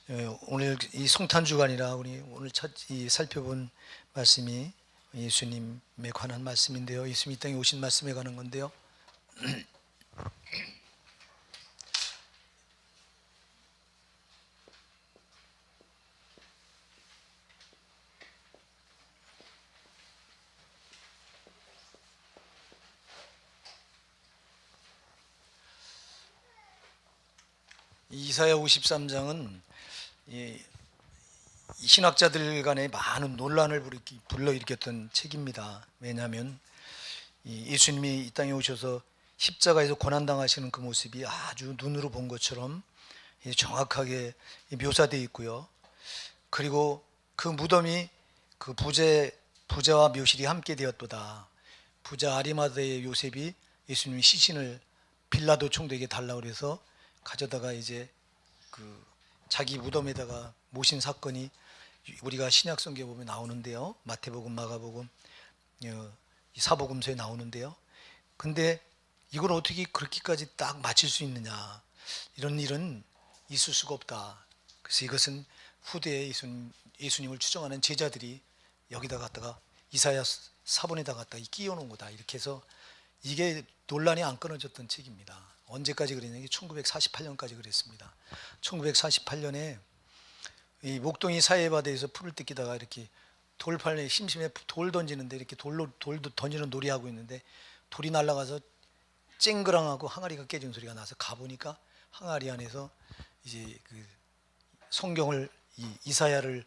오늘 이 성탄주간이라 우리 오늘 살펴본 말씀이 예수님에 관한 말씀인데요. 예수님 이 땅에 오신 말씀에 관한 건데요. 이사야 53장은 신학자들 간에 많은 논란을 불러일으켰던 책입니다. 왜냐하면 예수님이 이 땅에 오셔서 십자가에서 고난당하시는 그 모습이 아주 눈으로 본 것처럼 정확하게 묘사되어 있고요. 그리고 그 무덤이 그 부자와 묘실이 함께 되었도다. 부자 아리마다의 요셉이 예수님의 시신을 빌라도 총독에게 달라고 그래서 가져다가 이제 그 자기 무덤에다가 모신 사건이 우리가 신약 성경에 보면 나오는데요. 마태복음, 마가복음, 사복음서에 나오는데요. 근데 이걸 어떻게 그렇게까지 딱 맞출 수 있느냐? 이런 일은 있을 수가 없다. 그래서 이것은 후대에 예수님을 추정하는 제자들이 여기다 갖다가 이사야 사본에다 갖다 끼워 놓은 거다. 이렇게 해서 이게 논란이 안 끊어졌던 책입니다. 언제까지 그랬냐면 1948년까지 그랬습니다. 1948년에 이 목동이 사해바다에서 풀을 뜯기다가 이렇게 돌팔에 심심해 돌 던지는데 이렇게 돌도 던지는 놀이 하고 있는데 돌이 날아가서 쨍그랑하고 항아리가 깨진 소리가 나서 가보니까 항아리 안에서 이제 그 성경을 이사야를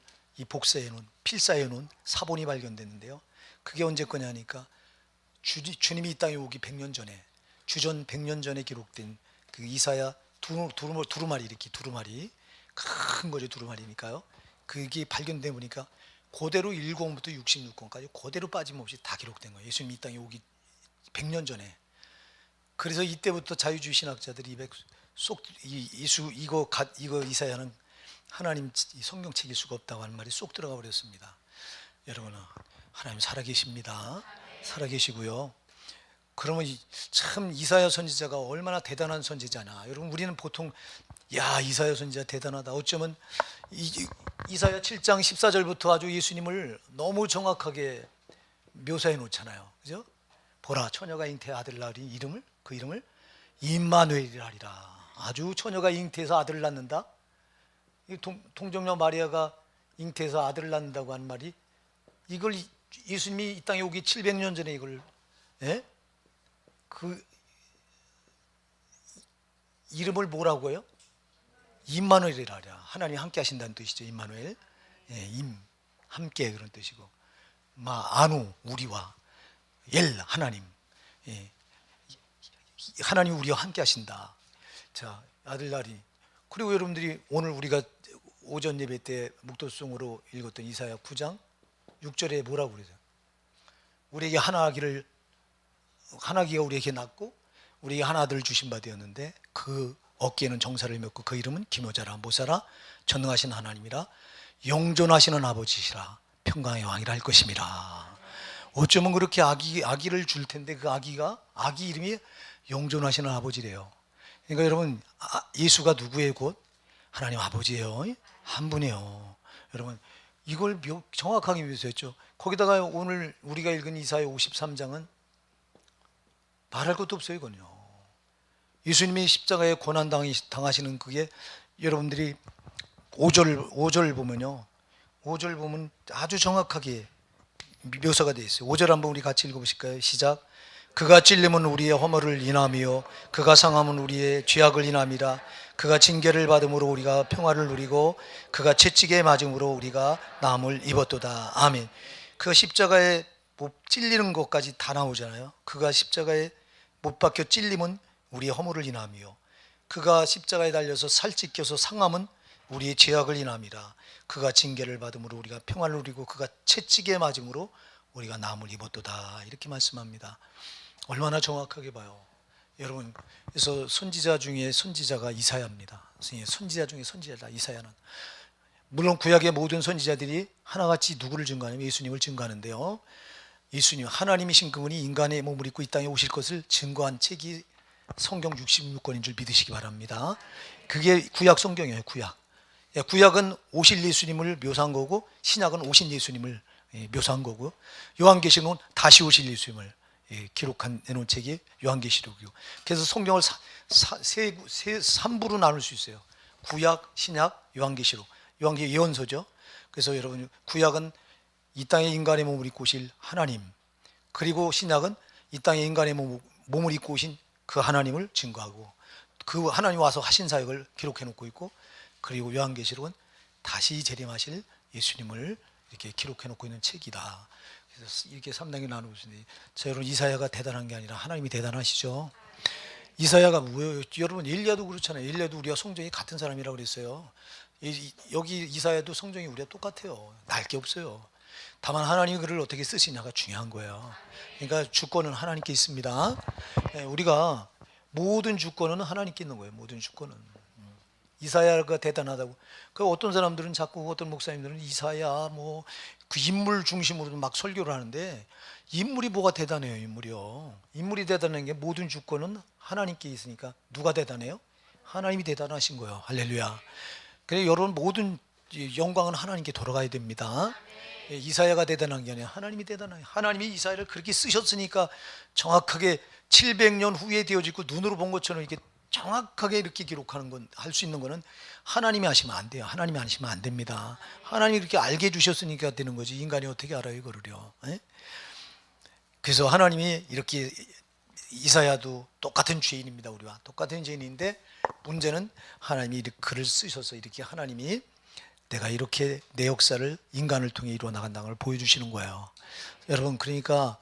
복사해 놓은 필사해 놓은 사본이 발견됐는데요. 그게 언제 거냐니까 주님이 이 땅에 오기 100년 전에 주전 100년 전에 기록된 그 이사야 두루마리 이렇게 두루마리 큰 거죠. 두루마리니까요. 그게 발견돼 보니까 그대로 1권부터 66권까지 그대로 빠짐없이 다 기록된 거예요. 예수님이 이 땅에 오기 100년 전에. 그래서 이때부터 자유주의 신학자들이 이거 이사야는 하나님 성경책일 수가 없다고 하는 말이 쏙 들어가 버렸습니다. 여러분, 하나님 살아계십니다. 살아계시고요. 그러면 참 이사야 선지자가 얼마나 대단한 선지자냐. 여러분, 우리는 보통 이사야 선지자 대단하다. 어쩌면 이사야 7장 14절부터 아주 예수님을 너무 정확하게 묘사해 놓잖아요. 그죠? 보라, 처녀가 잉태해 아들 낳으리. 그 이름을 임마누엘이라 하리라. 아주 처녀가 잉태해서 아들을 낳는다. 동정녀 마리아가 잉태해서 아들을 낳는다고 하는 말이, 이걸 예수님이 이 땅에 오기 700년 전에 이걸 그 이름을 뭐라고 해요? 임마누엘이라 하랴. 하나님 함께 하신다는 뜻이죠. 임마누엘. 함께 그런 뜻이고, 아누 우리와 하나님. 하나님 우리와 함께 하신다. 자, 아들 낳으리. 그리고 여러분들이 오늘 우리가 오전 예배 때 묵도송으로 읽었던 이사야 9장 6절에 뭐라고 그러죠? 우리에게 하나기가 우리에게 낳고 우리에게 한 아들을 주신 바 되었는데 그 어깨에는 정사를 메고 그 이름은 기묘자라 모사라 전능하신 하나님이라 영존하시는 아버지시라 평강의 왕이라 할 것임이라. 어쩌면 그렇게 아기를 줄 텐데 그 아기 이름이 영존하시는 아버지래요. 그러니까 여러분, 예수가 누구의 곧? 하나님 아버지예요. 한 분이에요. 여러분, 이걸 정확하게 묘사했죠. 거기다가 오늘 우리가 읽은 이사야 53장은 말할 것도 없어요. 이건요, 예수님이 십자가에 고난 당하시는 그게, 여러분들이 5절 보면요, 5절 보면 아주 정확하게 묘사가 되어 있어요. 5절 한번 우리 같이 읽어보실까요? 시작. 그가 찔림은 우리의 허물을 인함이요 그가 상함은 우리의 죄악을 인함이라. 그가 징계를 받음으로 우리가 평화를 누리고 그가 채찍에 맞음으로 우리가 나음을 입었도다. 아멘. 그가 십자가에 못 찔리는 것까지 다 나오잖아요. 그가 십자가에 못 박혀 찔림은 우리의 허물을 인함이요 그가 십자가에 달려서 살찢겨서 상함은 우리의 죄악을 인함이라. 그가 징계를 받음으로 우리가 평화를 누리고 그가 채찍에 맞음으로 우리가 나음을 입었도다. 이렇게 말씀합니다. 얼마나 정확하게 봐요. 여러분, 그래서 선지자 중에 선지자가 이사야입니다. 선지자 중에 선지자다. 이사야는 물론 구약의 모든 선지자들이 하나같이 누구를 증거하냐면 예수님을 증거하는데요, 예수님 하나님이신 그분이 인간의 몸을 입고 이 땅에 오실 것을 증거한 책이 성경 66권인 줄 믿으시기 바랍니다. 그게 구약 성경이에요. 구약. 예, 구약은 오실 예수님을 묘사한 거고 신약은 오신 예수님을 묘사한 거고요. 요한계시록은 다시 오실 예수님을 기록한 내놓은 책이 요한계시록이고. 그래서 성경을 3부로 나눌 수 있어요. 구약, 신약, 요한계시록. 요한계시록 예언서죠. 그래서 여러분 구약은 이 땅에 인간의 몸을 입고 오실 하나님, 그리고 신약은 이 땅에 인간의 몸을 입고 오신 그 하나님을 증거하고 그 하나님 와서 하신 사역을 기록해 놓고 있고, 그리고 요한계시록은 다시 재림하실 예수님을 이렇게 기록해 놓고 있는 책이다. 그래서 이렇게 3단계 나누고 있는데, 여러분 이사야가 대단한 게 아니라 하나님이 대단하시죠. 이사야가 뭐예요? 여러분 엘리야도 그렇잖아요. 엘리야도 우리가 성정이 같은 사람이라고 그랬어요. 여기 이사야도 성정이 우리가 똑같아요. 날 게 없어요. 다만 하나님이 그를 어떻게 쓰시냐가 중요한 거예요. 그러니까 주권은 하나님께 있습니다. 우리가 모든 주권은 하나님께 있는 거예요. 모든 주권은. 이사야가 대단하다고. 그 어떤 사람들은 자꾸, 어떤 목사님들은 이사야 뭐 그 인물 중심으로 막 설교를 하는데, 인물이 뭐가 대단해요? 인물이 대단한 게, 모든 주권은 하나님께 있으니까 누가 대단해요? 하나님이 대단하신 거예요. 할렐루야. 그래서 여러분 모든 영광은 하나님께 돌아가야 됩니다. 이사야가 대단한 게 아니라 하나님이 대단해요. 하나님이 이사야를 그렇게 쓰셨으니까 정확하게 700년 후에 되어지고 눈으로 본 것처럼 이렇게 정확하게 이렇게 기록하는 건, 할 수 있는 거는 하나님이 하시면 안 돼요. 하나님이 하시면 안 됩니다. 하나님이 이렇게 알게 해주셨으니까 되는 거지, 인간이 어떻게 알아요 이거를요. 그래서 하나님이 이렇게, 이사야도 똑같은 죄인입니다. 우리와 똑같은 죄인인데, 문제는 하나님이 이렇게 글을 쓰셔서 이렇게 하나님이 내가 이렇게 내 역사를 인간을 통해 이루어 나간다는 걸 보여주시는 거예요. 여러분, 그러니까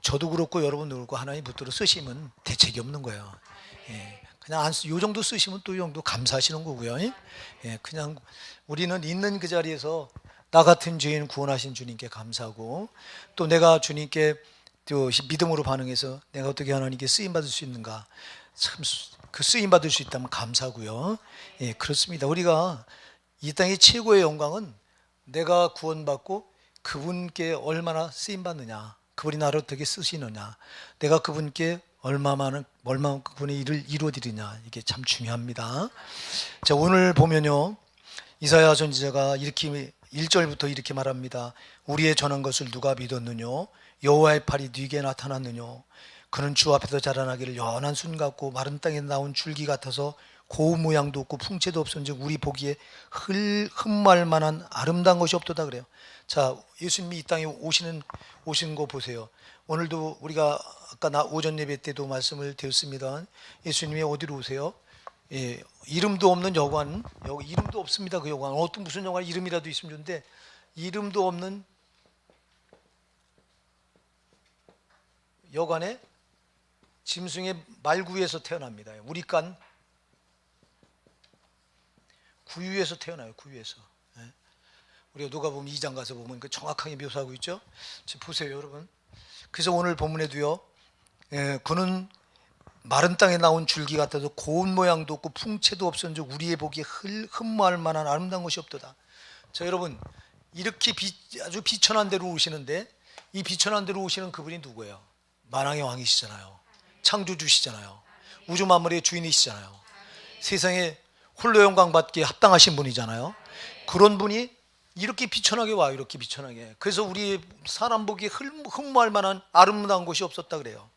저도 그렇고 여러분도 그렇고 하나님 붙들어 쓰시면 대책이 없는 거예요. 그냥 요 정도 쓰시면 또 이 정도 감사하시는 거고요. 그냥 우리는 있는 그 자리에서 나 같은 죄인 구원하신 주님께 감사하고, 또 내가 주님께 또 믿음으로 반응해서 내가 어떻게 하나님께 쓰임 받을 수 있는가, 참 그 쓰임 받을 수 있다면 감사하고요. 그렇습니다. 우리가 이 땅의 최고의 영광은 내가 구원받고 그분께 얼마나 쓰임 받느냐, 그분이 나를 어떻게 쓰시느냐, 내가 그분께 얼마만큼 그분의 일을 이루어드리냐, 이게 참 중요합니다. 자, 오늘 보면요, 이사야 선지자가 이렇게 1절부터 이렇게 말합니다. 우리의 전한 것을 누가 믿었느냐? 여호와의 팔이 네게 나타났느냐? 그는 주 앞에서 자라나기를 연한 순 같고 마른 땅에 나온 줄기 같아서 고운 모양도 없고 풍채도 없은즉 우리 보기에 흠말 만한 아름다운 것이 없도다 그래요. 자, 예수님이 이 땅에 오시는 거 보세요. 오늘도 우리가 아까 오전 예배 때도 말씀을 드렸습니다. 예수님이 어디로 오세요? 이름도 없는 여관, 여기 이름도 없습니다. 그 여관, 어떤 무슨 여관 이름이라도 있으면 좋은데, 이름도 없는 여관에 짐승의 말구유에서 태어납니다. 우리간 구유에서 태어나요. 구유에서. 우리가 누가복음 2장 가서 보면 그 정확하게 묘사하고 있죠. 지금 보세요, 여러분. 그래서 오늘 본문에도요, 그는 마른 땅에 나온 줄기 같아서 고운 모양도 없고 풍채도 없었는즉 우리의 보기에 흠모할 만한 아름다운 것이 없도다. 자, 여러분, 이렇게 아주 비천한 데로 오시는데, 이 비천한 데로 오시는 그분이 누구예요? 만왕의 왕이시잖아요. 창조주시잖아요. 우주 만물의 주인이시잖아요. 세상에 홀로 영광 받기에 합당하신 분이잖아요. 그런 분이 이렇게 비천하게 와요. 이렇게 비천하게. 그래서 우리 사람 보기에 흠모할 만한 아름다운 것이 없었다 그래요.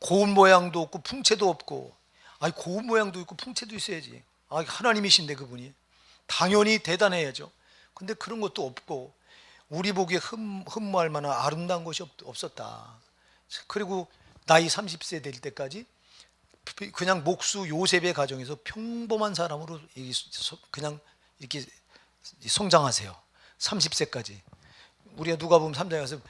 고운 모양도 없고 풍채도 없고. 아니, 고운 모양도 있고 풍채도 있어야지. 하나님이신데 그분이 당연히 대단해야죠. 근데 그런 것도 없고 우리 보기에 흠모할 만한 아름다운 것이 없었다. 그리고 나이 30세 될 때까지 그냥 목수 요셉의 가정에서 평범한 사람으로 그냥 이렇게 성장하세요. 30세까지. 우리가 누가복음 3장에 가서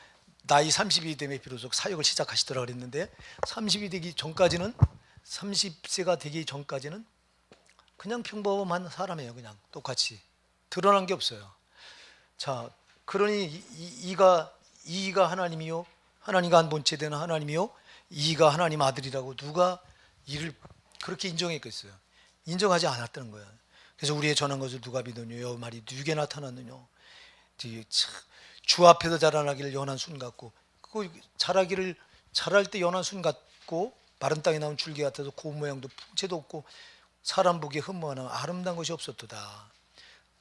나이 30이 되면 비로소 사역을 시작하시더라 그랬는데, 30이 되기 전까지는, 30세가 되기 전까지는 그냥 평범한 사람이에요. 그냥 똑같이 드러난 게 없어요. 자, 그러니 이가 하나님이요, 하나님과 한 본체되는 하나님이요, 이가 하나님 아들이라고 누가 이를 그렇게 인정했겠어요? 인정하지 않았다는 거예요. 그래서 우리의 전한 것을 누가 믿느냐? 여호와 말이 누게 나타났느냐? 주 앞에서 자라나기를 연한 순 같고, 그 자랄 때 연한 순 같고 마른 땅에 나온 줄기 같아서 고운 모양도 풍채도 없고 사람 보기에 흠모하나 아름다운 것이 없었도다.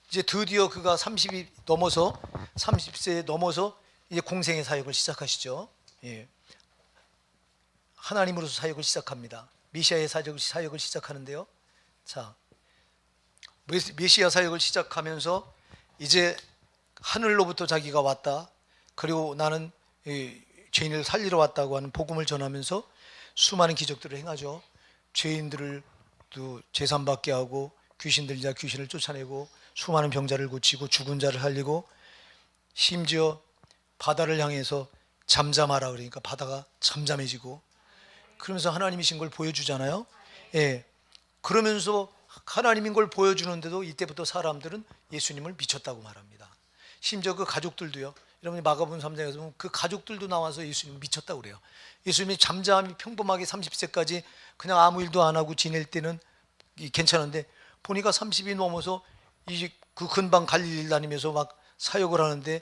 이제 드디어 그가 30이 넘어서 30세에 넘어서 이제 공생의 사역을 시작하시죠. 예. 하나님으로서 사역을 시작합니다. 메시아의 사역을 시작하는데요. 자, 메시아 사역을 시작하면서 이제 하늘로부터 자기가 왔다. 그리고 나는 죄인을 살리러 왔다고 하는 복음을 전하면서 수많은 기적들을 행하죠. 죄인들을 또 제산받게 하고 귀신을 쫓아내고 수많은 병자를 고치고 죽은 자를 살리고 심지어 바다를 향해서 잠잠하라 그러니까 바다가 잠잠해지고 그러면서 하나님이신 걸 보여주잖아요. 예. 그러면서 하나님인 걸 보여주는데도 이때부터 사람들은 예수님을 미쳤다고 말합니다. 심지어 그 가족들도요. 여러분이 마가복음 3장에서 보면 그 가족들도 나와서 예수님 미쳤다고 그래요. 예수님이 잠잠히 평범하게 30세까지 그냥 아무 일도 안 하고 지낼 때는 괜찮은데 보니까 30이 넘어서 이 그 근방 갈릴리 다니면서 막 사역을 하는데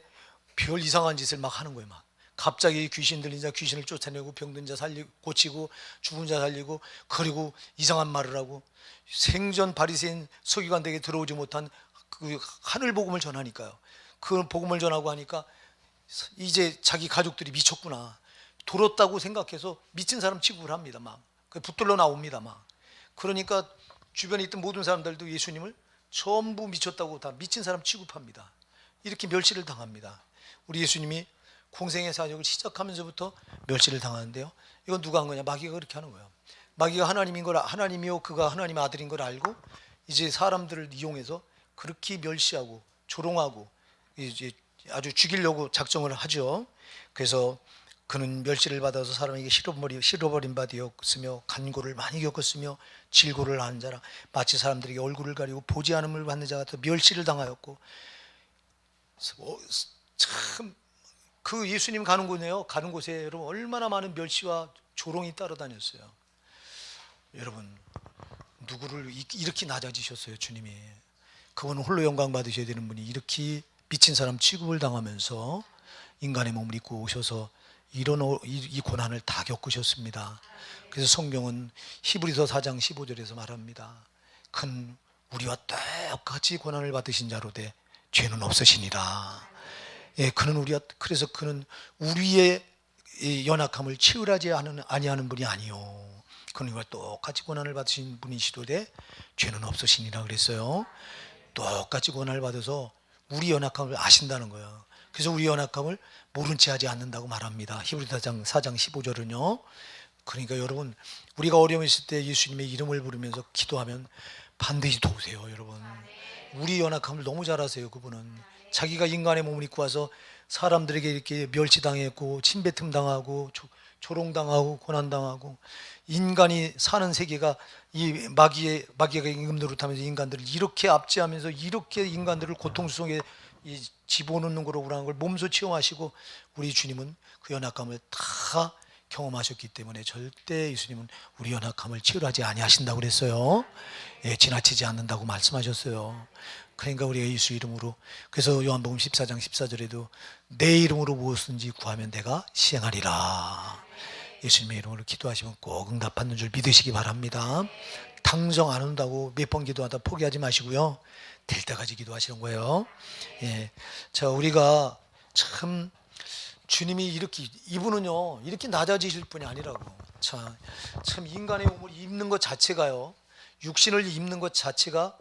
별 이상한 짓을 막 하는 거예요. 막 갑자기 귀신 들린 자 귀신을 쫓아내고 병든 자 살리고 고치고 죽은 자 살리고 그리고 이상한 말을 하고 생전 바리새인 서기관들에게 들어오지 못한 그 하늘 복음을 전하니까요. 그 복음을 전하고 하니까 이제 자기 가족들이 미쳤구나. 돌았다고 생각해서 미친 사람 취급을 합니다. 막 붙들러 나옵니다. 막 그러니까 주변에 있던 모든 사람들도 예수님을 전부 미쳤다고 다 미친 사람 취급합니다. 이렇게 멸시를 당합니다. 우리 예수님이 공생의 사역을 시작하면서부터 멸시를 당하는데요. 이건 누가 한 거냐? 마귀가 그렇게 하는 거예요. 마귀가 하나님인 걸 하나님이요 그가 하나님의 아들인 걸 알고 이제 사람들을 이용해서 그렇게 멸시하고 조롱하고 이제 아주 죽이려고 작정을 하죠. 그래서 그는 멸시를 받아서 사람에게 실어버린 바 되었으며 간고를 많이 겪었으며 질고를 하는 자라 마치 사람들에게 얼굴을 가리고 보지 않음을 받는 자 같아 멸시를 당하였고 참 그 예수님 가는 곳에요. 가는 곳에 여러분 얼마나 많은 멸시와 조롱이 따라다녔어요. 여러분 누구를 이렇게 낮아지셨어요. 주님이 그분은 홀로 영광 받으셔야 되는 분이 이렇게 미친 사람 취급을 당하면서 인간의 몸을 입고 오셔서 이 고난을 다 겪으셨습니다. 그래서 성경은 히브리서 4장 15절에서 말합니다. 큰 우리와 똑같이 고난을 받으신 자로되 죄는 없으시니라. 예, 그래서 그는 우리의 연약함을 치유하지 아니하는 분이 아니요. 그는 우리와 똑같이 고난을 받으신 분이시로되 죄는 없으시니라 그랬어요. 똑같이 고난을 받아서 우리 연약함을 아신다는 거예요. 그래서 우리 연약함을 모른 채 하지 않는다고 말합니다. 히브리서 4장 15절은요. 그러니까 여러분 우리가 어려움이 있을 때 예수님의 이름을 부르면서 기도하면 반드시 도우세요. 여러분 우리 연약함을 너무 잘 아세요. 그분은 자기가 인간의 몸을 입고 와서 사람들에게 이렇게 멸시당했고 침뱉음 당하고 조롱당하고 고난당하고 인간이 사는 세계가 이 마귀가 임금 노릇하면서 인간들을 이렇게 압제하면서 이렇게 인간들을 고통 속에 집어넣는 거로 그러는 걸 몸소 체험하시고 우리 주님은 그 연약함을 다 경험하셨기 때문에 절대 예수님은 우리 연약함을 치유하지 아니하신다고 그랬어요. 예, 지나치지 않는다고 말씀하셨어요. 그러니까 우리가 예수 이름으로 그래서 요한복음 14장 14절에도 내 이름으로 무엇든지 구하면 내가 시행하리라. 예수님의 이름으로 기도하시면 꼭 응답받는 줄 믿으시기 바랍니다. 당정 안 온다고 몇 번 기도하다 포기하지 마시고요. 될 때까지 기도하시는 거예요. 예. 자, 우리가 참 주님이 이분은요 이렇게 낮아지실 분이 아니라고. 참 인간의 몸을 입는 것 자체가요, 육신을 입는 것 자체가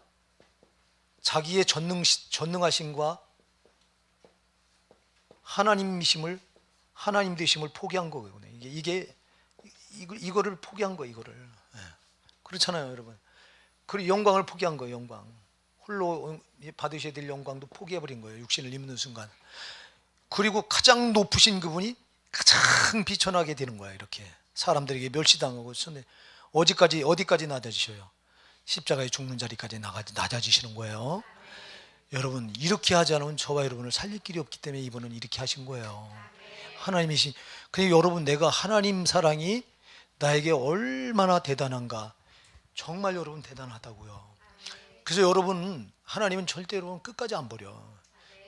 자기의 전능하심과 하나님 되심을 포기한 거거든요. 이거를 포기한 거예요. 이거를. 예. 그렇잖아요, 여러분. 그리고 영광을 포기한 거예요. 영광. 홀로 받으셔야 될 영광도 포기해버린 거예요. 육신을 입는 순간. 그리고 가장 높으신 그분이 가장 비천하게 되는 거야. 이렇게 사람들에게 멸시당하고 어디까지 낮아지셔요? 십자가에 죽는 자리까지 낮아지시는 거예요. 여러분 이렇게 하지 않으면 저와 여러분을 살릴 길이 없기 때문에 이분은 이렇게 하신 거예요. 하나님이신. 그러니까 여러분 내가 하나님 사랑이 나에게 얼마나 대단한가. 정말 여러분 대단하다고요. 그래서 여러분 하나님은 절대 여러분 끝까지 안 버려.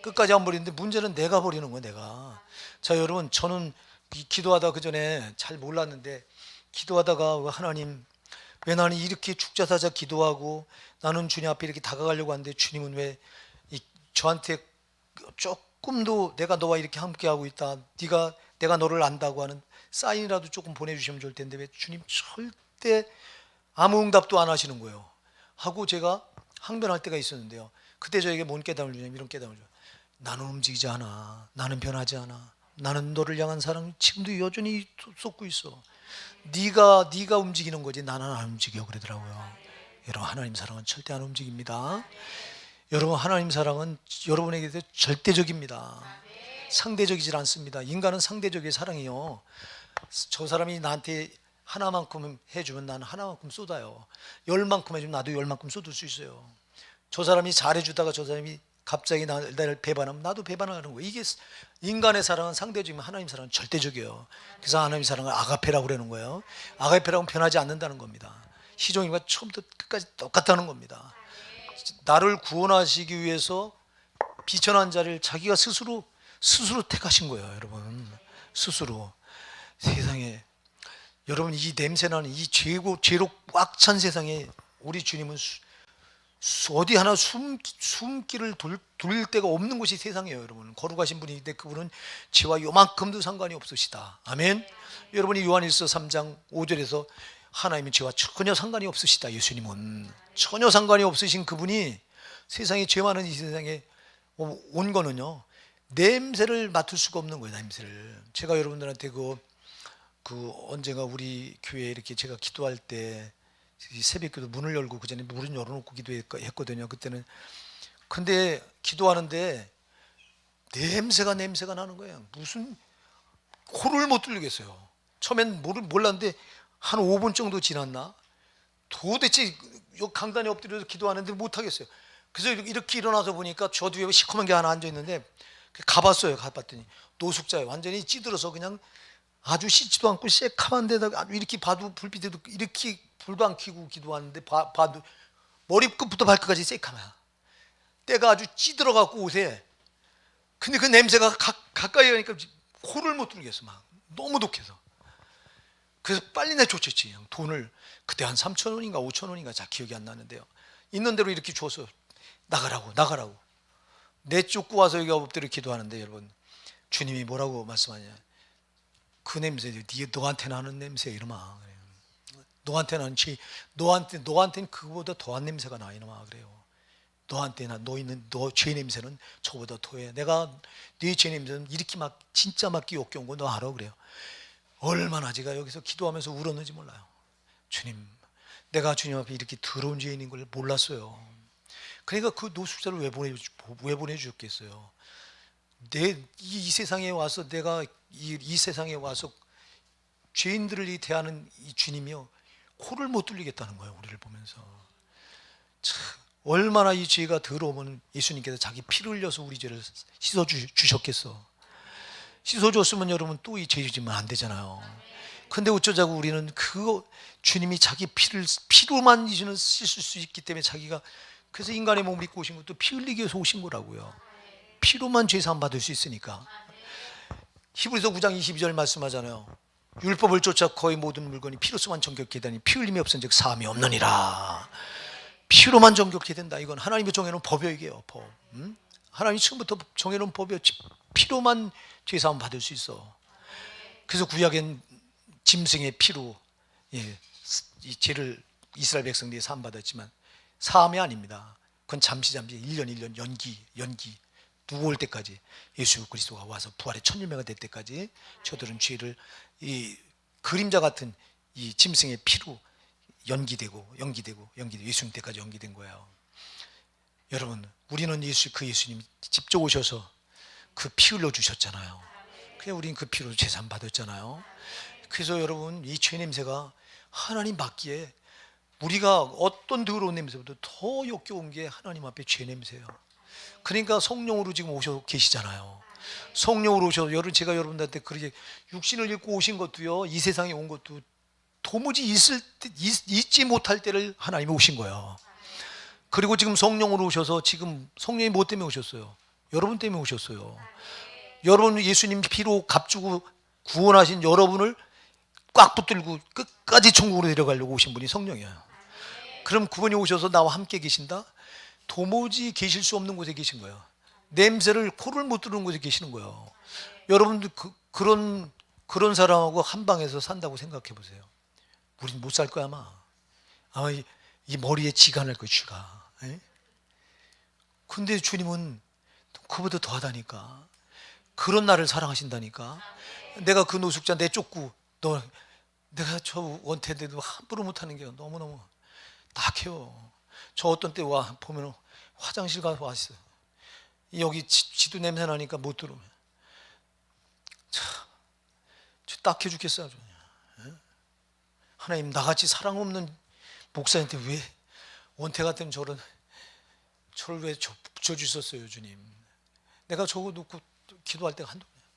끝까지 안 버리는데 문제는 내가 버리는 거예요. 내가. 자, 여러분 저는 기도하다 그 전에 잘 몰랐는데 기도하다가 하나님 왜 나는 이렇게 죽자사자 기도하고 나는 주님 앞에 이렇게 다가가려고 하는데 주님은 왜 저한테 조금도 내가 너와 이렇게 함께하고 있다, 내가 너를 안다고 하는 사인이라도 조금 보내주시면 좋을 텐데 왜 주님 절대 아무 응답도 안 하시는 거예요. 하고 제가 항변할 때가 있었는데요, 그때 저에게 뭔 깨달음을 주냐면 이런 깨달음을 줘요. 나는 움직이지 않아. 나는 변하지 않아. 나는 너를 향한 사랑 지금도 여전히 쏟고 있어. 네가 움직이는 거지 나는 안 움직여 그러더라고요. 여러분, 하나님 사랑은 절대 안 움직입니다. 여러분, 하나님 사랑은 여러분에게 절대적입니다. 상대적이질 않습니다. 인간은 상대적인 사랑이요, 저 사람이 나한테 하나만큼 해주면 나는 하나만큼 쏟아요. 열만큼 해주면 나도 열만큼 쏟을 수 있어요. 저 사람이 잘해주다가 저 사람이 갑자기 나를 배반하면 나도 배반하는 거예요. 이게 인간의 사랑은 상대적이면 하나님 사랑은 절대적이에요. 그래서 하나님 사랑을 아가페라고 그러는 거예요. 아가페라고는 변하지 않는다는 겁니다. 시종일관 처음부터 끝까지 똑같다는 겁니다. 나를 구원하시기 위해서 비천한 자를 자기가 스스로 택하신 거예요. 여러분, 스스로. 세상에 여러분, 이 냄새나는 이 죄로 꽉 찬 세상에 우리 주님은 어디 하나 숨기를 돌릴 데가 없는 곳이 세상이에요. 여러분, 거룩하신 분인데 그분은 죄와 요만큼도 상관이 없으시다. 아멘. 여러분이 요한일서 3장 5절에서 하나님은 죄와 전혀 상관이 없으시다. 예수님은 전혀 상관이 없으신 그분이 세상에 죄 많은 이 세상에 온 거는요, 냄새를 맡을 수가 없는 거예요. 냄새를. 제가 여러분들한테 언제가 우리 교회에 이렇게 제가 기도할 때 새벽기도 문을 열고 그 전에 문을 열어놓고 기도했거든요. 그때는. 근데 기도하는데 냄새가 나는 거예요. 무슨 코를 못 뚫리겠어요. 처음엔 몰랐는데 한 5분 정도 지났나? 도대체 강단에 엎드려서 기도하는데 못하겠어요. 그래서 이렇게 일어나서 보니까 저 뒤에 시커먼 게 하나 앉아있는데 가봤어요. 가봤더니 노숙자예요. 완전히 찌들어서 그냥 아주 씻지도 않고 새카만 데다가 아주 이렇게 봐도 불빛에도 이렇게 불도 안 켜고 기도하는데 봐도 머리끝부터 발끝까지 새카마야. 때가 아주 찌들어갖고 옷에. 근데 그 냄새가 가까이 가니까 코를 못 뚫겠어. 막 너무 독해서. 그래서 빨리 내쫓았지. 돈을 그때 한 3,000원인가 5,000원인가 잘 기억이 안 나는데요, 있는 대로 이렇게 줘서 나가라고 내쫓고 와서 여기 엎드려 기도하는데, 여러분, 주님이 뭐라고 말씀하냐, 그 냄새 너한테 나는 냄새 이놈아. 너한테 나는 죄, 너한테는 그거보다 더한 냄새가 나 이놈아. 그래요. 너한테나 너 죄 냄새는 저보다 더해. 내가 네 죄 냄새는 이렇게 막 진짜 막기 역겨운 거 너 알아. 그래요. 얼마나 제가 여기서 기도하면서 울었는지 몰라요. 주님, 내가 주님 앞에 이렇게 더러운 죄인인 걸 몰랐어요. 그러니까 그 노숙자를 왜 보내주셨겠어요? 이 세상에 와서 내가 이 세상에 와서 죄인들을 대하는 이 주님이요, 코를 못 뚫리겠다는 거예요. 우리를 보면서. 참, 얼마나 이 죄가 더러우면 예수님께서 자기 피를 흘려서 우리 죄를 씻어주셨겠어. 씻어줬으면 여러분 또 이 죄 지면 안 되잖아요. 근데 어쩌자고 우리는 주님이 자기 피로만 이제는 씻을 수 있기 때문에 자기가, 그래서 인간의 몸을 입고 오신 것도 피 흘리기 위해서 오신 거라고요. 피로만 죄사함 받을 수 있으니까. 히브리서 9장 22절 말씀하잖아요. 율법을 쫓아 거의 모든 물건이 피로서만 정결케 되니 피 흘림이 없은즉 사함이 없느니라. 피로만 정결케 된다. 이건 하나님이 정해놓은 법이에요. 이게요, 법. 하나님이 처음부터 정해놓은 법이에요. 피로만 죄사함 받을 수 있어. 그래서 구약엔 짐승의 피로 이 죄를 이스라엘 백성들이 사함 받았지만 사함이 아닙니다. 그건 잠시 1년 연기 누구 올 때까지, 예수 그리스도가 와서 부활의 첫 열매가 될 때까지 저들은 죄를 이 그림자 같은 이 짐승의 피로 연기되고 예수님 때까지 연기된 거예요. 여러분, 우리는 그 예수님이 직접 오셔서 그 피 흘려 주셨잖아요. 그래서 우리는 그 피로 제산 받았잖아요. 그래서 여러분, 이 죄 냄새가 하나님 받기에 우리가 어떤 더러운 냄새보다 더 역겨운 게 하나님 앞에 죄 냄새예요. 그러니까 성령으로 지금 오셔 계시잖아요. 성령으로 오셔서 제가 여러분들한테 그렇게 육신을 입고 오신 것도요, 이 세상에 온 것도 도무지 잊지 못할 때를 하나님이 오신 거예요. 그리고 지금 성령으로 오셔서, 지금 성령이 뭐 때문에 오셨어요? 여러분 때문에 오셨어요. 여러분, 예수님 피로 값주고 구원하신 여러분을 꽉 붙들고 끝까지 천국으로 데려가려고 오신 분이 성령이에요. 그럼 그분이 오셔서 나와 함께 계신다? 도무지 계실 수 없는 곳에 계신 거예요. 냄새를 코를 못 들는 곳에 계시는 거예요. 여러분들 그런 사람하고 한 방에서 산다고 생각해 보세요. 우린 못 살 거야 아마. 아마 이 머리에 지가 날 거야 쥐가. 근데 주님은 그보다 더하다니까. 그런 나를 사랑하신다니까. 내가 그 노숙자 내쫓고 내가 저 원태인데도 함부로 못하는 게 너무너무 낙해요. 저 어떤 때 와 보면 화장실 가서 왔어요. 여기 지도 냄새 나니까 못 들어오면 참 딱해 죽겠어요. 하나님, 나같이 사랑 없는 목사한테 왜 원태 같은 저를 왜 붙여주셨어요 주님. 내가 저거 놓고 기도할 때가 한두 번이야.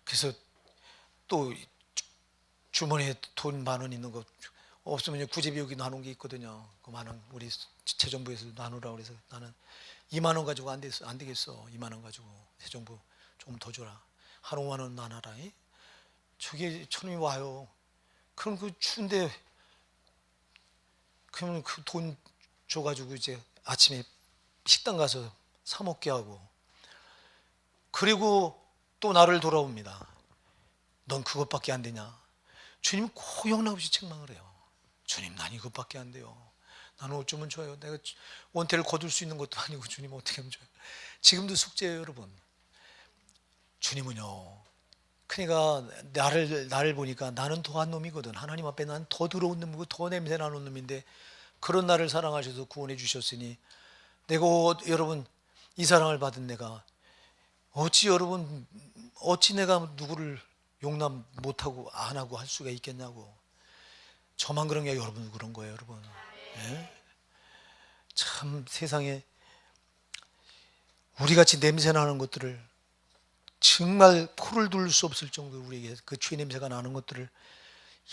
그래서 또 주머니에 돈 10,000원 있는 거 없으면 구제비 여기 나눈 게 있거든요. 그 10,000원 우리 재정부에서 나누라고 그래서 나는 20,000원 가지고 안 되겠어. 20,000원 가지고 재정부 조금 더 줘라. 한 50,000원 나눠라. 저게 천이 와요. 그럼 그 추운데 그러면 그 돈 줘가지고 이제 아침에 식당 가서 사 먹게 하고, 그리고 또 나를 돌아옵니다. 넌 그것밖에 안 되냐? 주님 꼭 영락없이 책망을 해요. 주님, 난 이것밖에 안 돼요. 나는 어쩌면 좋아요. 내가 원태를 거둘 수 있는 것도 아니고 주님 어떻게 하면 좋아요? 지금도 숙제예요 여러분. 주님은요, 그러니까 나를 보니까 나는 더한 놈이거든. 하나님 앞에 난 더 더러운 놈이고 더 냄새 나는 놈인데 그런 나를 사랑하셔서 구원해 주셨으니 내가 여러분 이 사랑을 받은 내가 어찌 내가 누구를 용납 못하고 안 하고 할 수가 있겠냐고. 저만 그런 게 여러분 그런 거예요 여러분. 참 세상에 우리같이 냄새 나는 것들을 정말 코를 둘 수 없을 정도로 우리에게 그 죄 냄새가 나는 것들을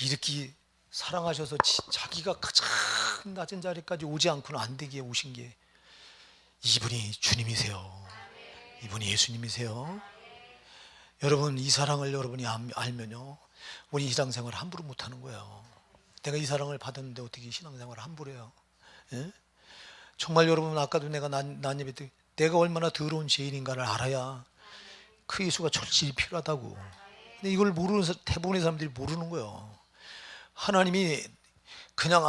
이렇게 사랑하셔서 자기가 가장 낮은 자리까지 오지 않고는 안 되게 오신 게 이분이 주님이세요. 이분이 예수님이세요. 여러분 이 사랑을 여러분이 알면요, 우리 신앙생활 함부로 못하는 거예요. 내가 이 사랑을 받았는데 어떻게 신앙생활을 함부로 해요? 정말 여러분 아까도 내가 난 예배 때 내가 얼마나 더러운 죄인인가를 알아야 그 예수가 절실히 필요하다고. 근데 이걸 모르는 대부분의 사람들이 모르는 거예요. 하나님이 그냥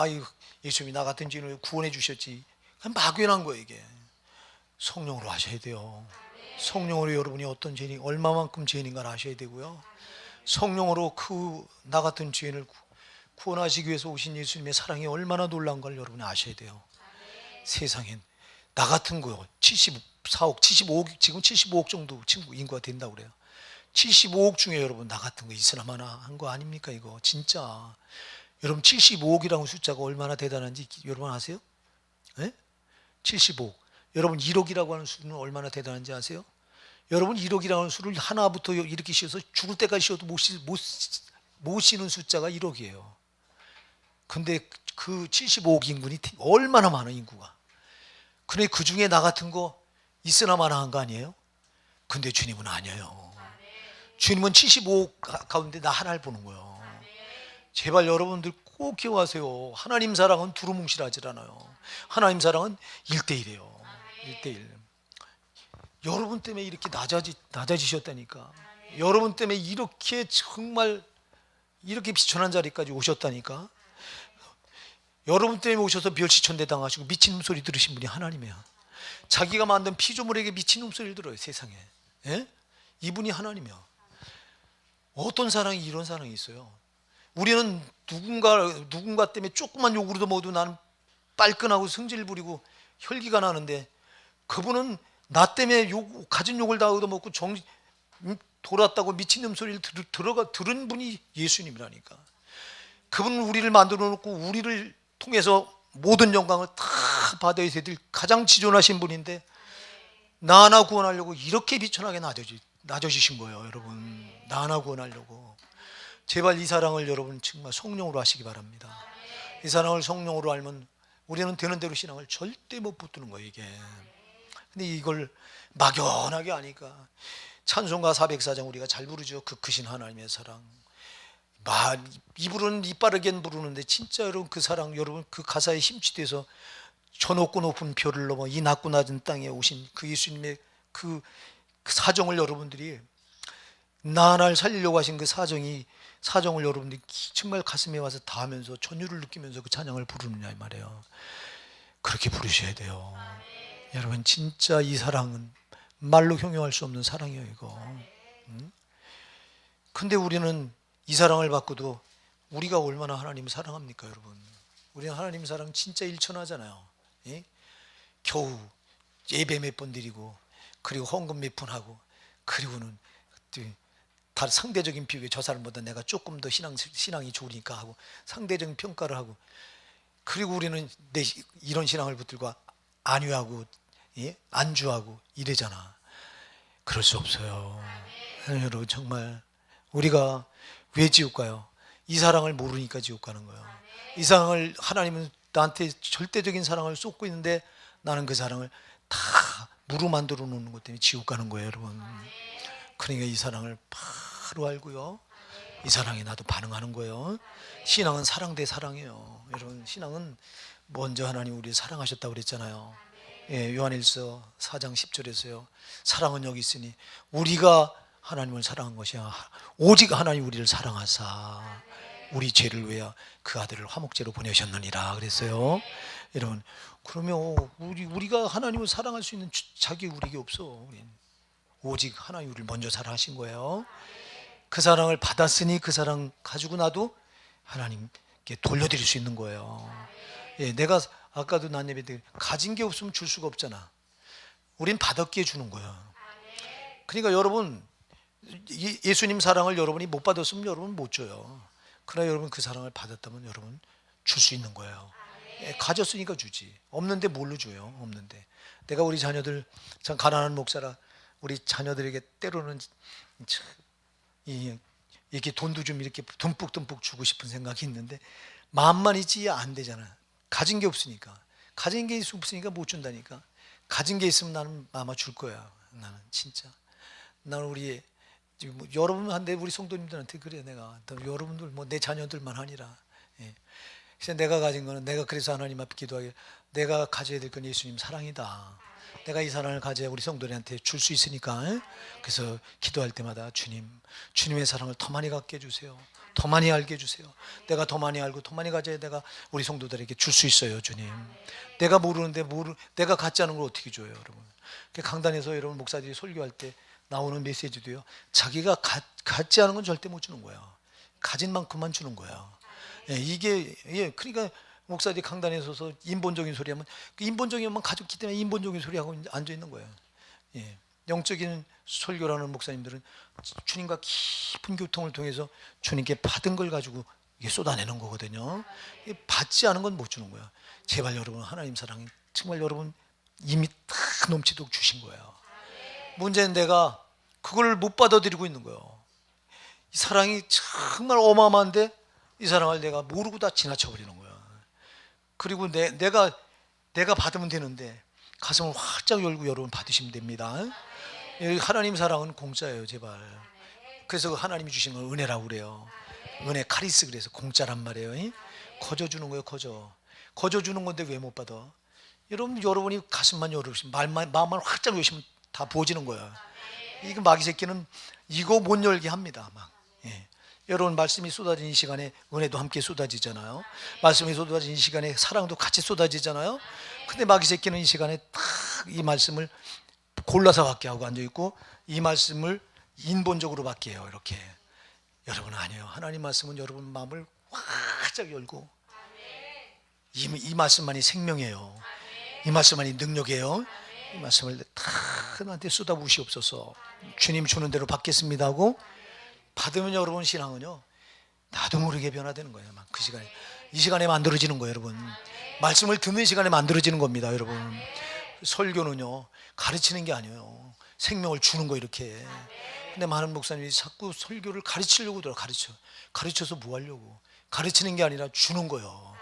예수님이 나 같은 죄인을 구원해 주셨지, 그냥 막연한 거예요. 이게 성령으로 하셔야 돼요. 성령으로 여러분이 어떤 죄인, 얼마만큼 죄인인가를 아셔야 되고요. 성령으로 그 나 같은 죄인을 구원하시기 위해서 오신 예수님의 사랑이 얼마나 놀라운 걸 여러분이 아셔야 돼요. 세상엔 나 같은 거 74억, 75억, 지금 75억 정도 친구 인구가 된다고 그래요. 75억 중에 여러분 나 같은 거 있으나마나 한 거 아닙니까 이거 진짜. 여러분 75억이라는 숫자가 얼마나 대단한지 여러분 아세요? 75억. 여러분 1억이라고 하는 수는 얼마나 대단한지 아세요? 여러분 1억이라고 하는 수를 하나부터 이렇게 씌워서 죽을 때까지 씌워도 못 씌는 숫자가 1억이에요. 근데 그 75억 인구니 얼마나 많은 인구가. 근데 그 중에 나 같은 거 있으나마나 한 거 아니에요? 근데 주님은 아니에요. 주님은 75억 가운데 나 하나를 보는 거예요. 제발 여러분들 꼭 기억하세요. 하나님 사랑은 두루뭉실하지 않아요. 하나님 사랑은 1대1이에요. 1대1. 여러분 때문에 이렇게 낮아지셨다니까. 여러분 때문에 이렇게 정말 이렇게 비천한 자리까지 오셨다니까. 여러분 때문에 오셔서 멸시천대 당하시고 미친놈 소리 들으신 분이 하나님이야. 자기가 만든 피조물에게 미친놈 소리를 들어요 세상에. 이분이 하나님이야. 어떤 사랑이 이런 사랑이 있어요? 우리는 누군가 때문에 조그만 욕으로도 모두 나는 빨끈하고 성질 부리고 혈기가 나는데, 그분은 나 때문에 가진 욕을 다 얻어먹고 돌았다고 미친놈 소리를 들은 분이 예수님이라니까. 그분은 우리를 만들어 놓고 우리를 통해서 모든 영광을 다 받아야 될 가장 지존하신 분인데 나 하나 구원하려고 이렇게 비천하게 낮아지신 거예요 여러분. 나 하나 구원하려고. 제발 이 사랑을 여러분 정말 성령으로 하시기 바랍니다. 이 사랑을 성령으로 알면 우리는 되는 대로 신앙을 절대 못 붙드는 거예요 이게. 근데 이걸 막연하게 아니까 찬송가 404장 우리가 잘 부르죠. 그 크신 하나님의 사랑, 입으로는 이빠르게 부르는데 진짜 여러분 그 사랑, 여러분 그 가사에 힘취돼서 저 높고 높은 별을 넘어 이 낮고 낮은 땅에 오신 그 예수님의 그 사정을 여러분들이 나를 살리려고 하신 그 사정을 여러분들이 정말 가슴에 와서 닿으면서 전율을 느끼면서 그 찬양을 부르느냐 이 말이에요. 그렇게 부르셔야 돼요. 여러분 진짜 이 사랑은 말로 형용할 수 없는 사랑이에요 이거. 근데 우리는 이 사랑을 받고도 우리가 얼마나 하나님을 사랑합니까 여러분. 우리는 하나님 사랑 진짜 일천하잖아요. 예? 겨우 예배 몇 번 드리고 그리고 헌금 몇 번 하고 그리고는 다 상대적인 비교에 저 사람보다 내가 조금 더 신앙이 좋으니까 하고 상대적인 평가를 하고 그리고 우리는 이런 신앙을 붙들고 안위하고 예? 안주하고 이래잖아. 그럴 수 없어요. 여러분 정말 우리가 왜 지옥 가요? 이 사랑을 모르니까 지옥 가는 거예요. 이 사랑을 하나님은 나한테 절대적인 사랑을 쏟고 있는데 나는 그 사랑을 다 무로 만들어 놓는 것 때문에 지옥 가는 거예요 여러분. 그러니까 이 사랑을 바로 알고요 이 사랑에 나도 반응하는 거예요. 신앙은 사랑 대 사랑이에요 여러분. 신앙은 먼저 하나님 우리를 사랑하셨다고 그랬잖아요. 예, 요한일서 4장 10절에서요 사랑은 여기 있으니 우리가 하나님을 사랑한 것이야 오직 하나님 우리를 사랑하사 우리 죄를 위하여 그 아들을 화목제로 보내셨느니라 그랬어요. 여러분 그러면 우리가 하나님을 사랑할 수 있는 자격이 우리에게 없어. 우린 오직 하나님 우리를 먼저 사랑하신 거예요. 그 사랑을 받았으니 그 사랑 가지고 나도 하나님께 돌려드릴 수 있는 거예요. 예, 내가 아까도 난 예배 때 가진 게 없으면 줄 수가 없잖아. 우린 받았기에 주는 거야. 그러니까 여러분 예수님 사랑을 여러분이 못 받았으면 여러분 못 줘요. 그러나 여러분 그 사랑을 받았다면 여러분 줄 수 있는 거예요. 예, 가졌으니까 주지. 없는데 뭘로 줘요? 없는데. 내가 우리 자녀들 참 가난한 목사라 우리 자녀들에게 때로는 이렇게 돈도 좀 이렇게 듬뿍듬뿍 주고 싶은 생각이 있는데 마음만 있지 안 되잖아. 가진 게 없으니까. 가진 게 없으니까 못 준다니까. 가진 게 있으면 나는 아마 줄 거야. 나는 진짜. 나는 우리 여러분한테 우리 성도님들한테 그래 내가 여러분들 뭐 내 자녀들만 아니라 예. 그래서 내가 가진 거는 내가 그래서 하나님 앞에 기도하게 내가 가져야 될 건 예수님 사랑이다. 내가 이 사랑을 가져야 우리 성도들한테 줄 수 있으니까 예? 그래서 기도할 때마다 주님의 사랑을 더 많이 갖게 해주세요. 더 많이 알게 해주세요. 내가 더 많이 알고 더 많이 가져야 내가 우리 성도들에게 줄 수 있어요 주님. 내가 모르는데 내가 갖지 않은 걸 어떻게 줘요 여러분. 강단에서 여러분 목사들이 설교할 때 나오는 메시지도요 자기가 갖지 않은 건 절대 못 주는 거야. 가진 만큼만 주는 거야. 예, 이게 그러니까 목사들이 강단에 서서 인본적인 소리 하면 그 인본적인 것만 가졌기 때문에 인본적인 소리 하고 앉아 있는 거예요. 예, 영적인 설교라는 목사님들은 주님과 깊은 교통을 통해서 주님께 받은 걸 가지고 이게 쏟아내는 거거든요. 받지 않은 건 못 주는 거야. 제발 여러분 하나님 사랑이 정말 여러분 이미 다 넘치도록 주신 거예요. 문제는 내가 그걸 못 받아들이고 있는 거예요. 이 사랑이 정말 어마어마한데 이 사랑을 내가 모르고 다 지나쳐 버리는 거야. 그리고 내가 받으면 되는데 가슴을 활짝 열고 여러분 받으시면 됩니다. 하나님 사랑은 공짜예요 제발. 그래서 하나님이 주신 건 은혜라고 그래요. 은혜 카리스 그래서 공짜란 말이에요. 거저 주는 거예요. 거저 주는 건데 왜 못 받아? 여러분이 가슴만 열으시면 마음만 활짝 열으시면 다 부어지는 거야. 이거 마귀 새끼는 이거 못 열게 합니다. 막. 예. 여러분 말씀이 쏟아진 이 시간에 은혜도 함께 쏟아지잖아요. 말씀이 쏟아진 이 시간에 사랑도 같이 쏟아지잖아요. 근데 마귀 새끼는 이 시간에 딱 이 말씀을 골라서 받게 하고 앉아 있고 이 말씀을 인본적으로 받게 해요. 이렇게. 여러분 아니에요. 하나님 말씀은 여러분 마음을 활짝 열고 이 말씀만이 생명이에요. 이 말씀만이 능력이에요. 이 말씀을 다 나한테 쏟아부으시옵소서. 주님 주는 대로 받겠습니다 하고 받으면 여러분 신앙은요 나도 모르게 변화되는 거예요. 막 그 시간에 이 시간에 만들어지는 거예요 여러분. 말씀을 듣는 시간에 만들어지는 겁니다 여러분. 설교는요 가르치는 게 아니에요. 생명을 주는 거 이렇게. 근데 많은 목사님이 자꾸 설교를 가르치려고 들어. 가르쳐서 뭐 하려고. 가르치는 게 아니라 주는 거예요.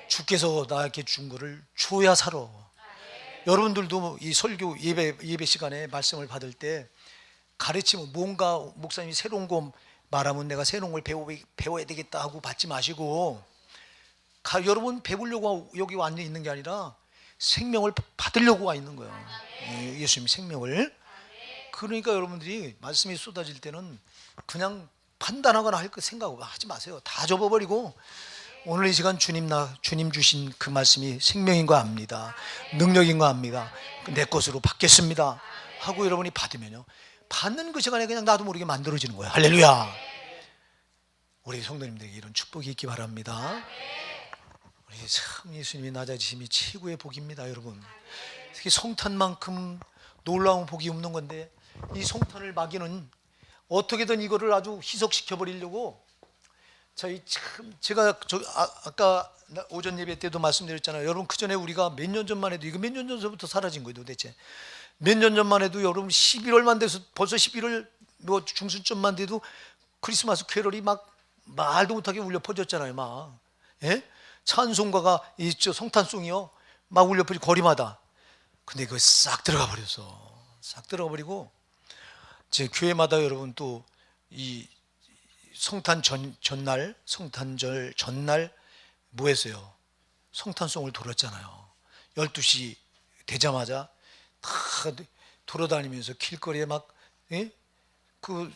주께서 나에게 준 거를 줘야 살아. 여러분들도 이 설교 예배 시간에 말씀을 받을 때 가르치면 뭔가 목사님이 새로운 거 말하면 내가 새로운 걸 배워야 되겠다 하고 받지 마시고, 여러분 배우려고 여기 와 있는 게 아니라 생명을 받으려고 와 있는 거예요. 예수님 생명을. 그러니까 여러분들이 말씀이 쏟아질 때는 그냥 판단하거나 할 거 생각하지 마세요. 다 접어버리고 오늘 이 시간 주님 주신 그 말씀이 생명인 거 압니다. 능력인 거 압니다. 내 것으로 받겠습니다 하고 여러분이 받으면요, 받는 그 시간에 그냥 나도 모르게 만들어지는 거예요. 할렐루야. 우리 성도님들에게 이런 축복이 있기 바랍니다. 우리 참 예수님이 낮아지심이 최고의 복입니다. 여러분, 특히 성탄만큼 놀라운 복이 없는 건데, 이 성탄을 마귀는 어떻게든 이거를 아주 희석시켜 버리려고, 제가 아까 오전 예배 때도 말씀드렸잖아요. 여러분, 그 전에 우리가 몇 년 전만 해도, 이거 몇 년 전부터 사라진 거예요. 도대체 몇 년 전만 해도 여러분 11월만 돼서 벌써 11월 뭐 중순쯤만 돼도 크리스마스 캐럴이 막 말도 못하게 울려 퍼졌잖아요. 막, 예? 찬송가가 있죠. 성탄송이요, 막 울려 퍼지 거리마다. 근데 그거 싹 들어가 버렸어. 싹 들어가 버리고, 제 교회마다 여러분 또 이 성탄절 전날 뭐 했어요? 성탄송을 돌았잖아요. 12시 되자마자 다 돌아다니면서 길거리에 막, 예? 그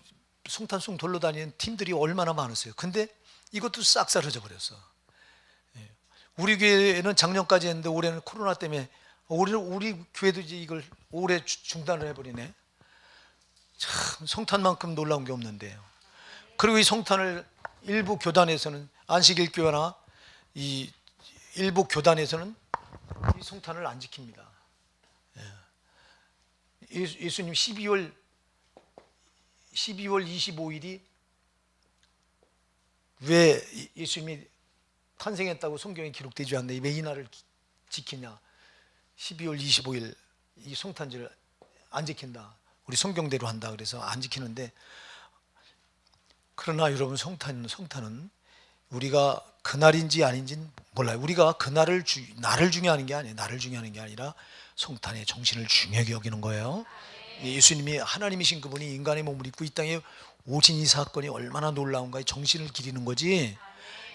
성탄송 돌러다니는 팀들이 얼마나 많았어요. 근데 이것도 싹 사라져 버렸어. 예. 우리 교회는 작년까지 했는데 올해는 코로나 때문에 우리 교회도 이제 이걸 올해 중단을 해버리네. 참 성탄만큼 놀라운 게 없는데요. 그리고 이 성탄을 일부 교단에서는, 안식일 교회나 이 일부 교단에서는 이 성탄을 안 지킵니다. 예수님 12월 25일이 왜 예수님이 탄생했다고 성경에 기록되지 않는데 왜 이 날을 지키냐? 12월 25일 이 성탄절을 안 지킨다. 우리 성경대로 한다 그래서 안 지키는데, 그러나 여러분 성탄은 우리가 그날인지 아닌지는 몰라요. 우리가 그 나를 중요하는 게 아니에요. 나를 중요하는 게 아니라 성탄의 정신을 중요하게 여기는 거예요. 예수님이 하나님이신 그분이 인간의 몸을 입고 이 땅에 오신 이 사건이 얼마나 놀라운가, 정신을 기리는 거지,